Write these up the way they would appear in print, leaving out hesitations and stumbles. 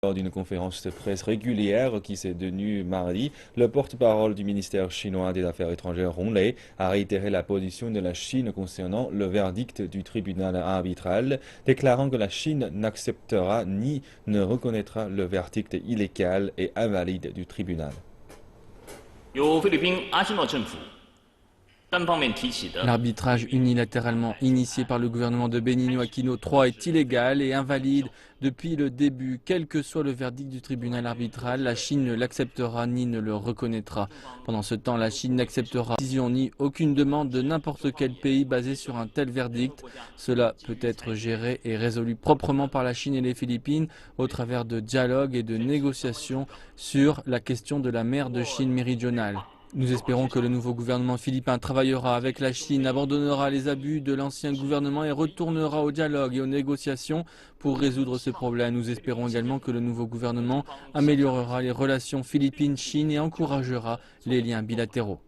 Lors d'une conférence de presse régulière qui s'est tenue mardi, le porte-parole du ministère chinois des Affaires étrangères, Hong Lei, a réitéré la position de la Chine concernant le verdict du tribunal arbitral, déclarant que la Chine n'acceptera ni ne reconnaîtra le verdict illégal et invalide du tribunal. 由菲律宾阿基诺政府单方面提起的菲律 L'arbitrage 宾 unilatéralement initié par le gouvernement de Benigno Aquino III est illégal et invalide depuis le début. Quel que soit le verdict du tribunal arbitral, la Chine ne l'acceptera ni ne le reconnaîtra. Pendant ce temps, la Chine n'acceptera décision ni aucune demande de n'importe quel pays basée sur un tel verdict. Cela peut être géré et résolu proprement par la Chine et les Philippines au travers de dialogues et de négociations sur la question de la mer de Chine méridionale. Nous espérons que le nouveau gouvernement philippin travaillera avec la Chine, abandonnera les abus de l'ancien gouvernement et retournera au dialogue et aux négociations pour résoudre ce problème. Nous espérons également que le nouveau gouvernement améliorera les relations Philippines-Chine et encouragera les liens bilatéraux.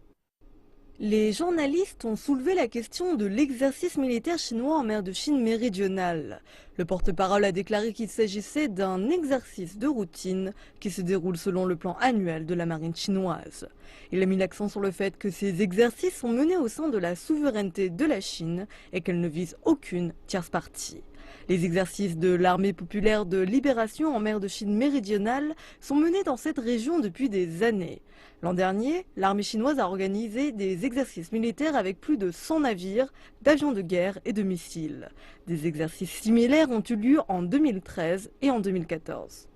Les journalistes ont soulevé la question de l'exercice militaire chinois en mer de Chine méridionale. Le porte-parole a déclaré qu'il s'agissait d'un exercice de routine qui se déroule selon le plan annuel de la marine chinoise. Il a mis l'accent sur le fait que ces exercices sont menés au sein de la souveraineté de la Chine et qu'elles ne visent aucune tierce partie. Les exercices de l'armée populaire de libération en mer de Chine méridionale sont menés dans cette région depuis des années. L'an dernier, l'armée chinoise a organisé des exercices militaires avec plus de 100 navires, d'avions de guerre et de missiles. Des exercices similaires ont eu lieu en 2013 et en 2014.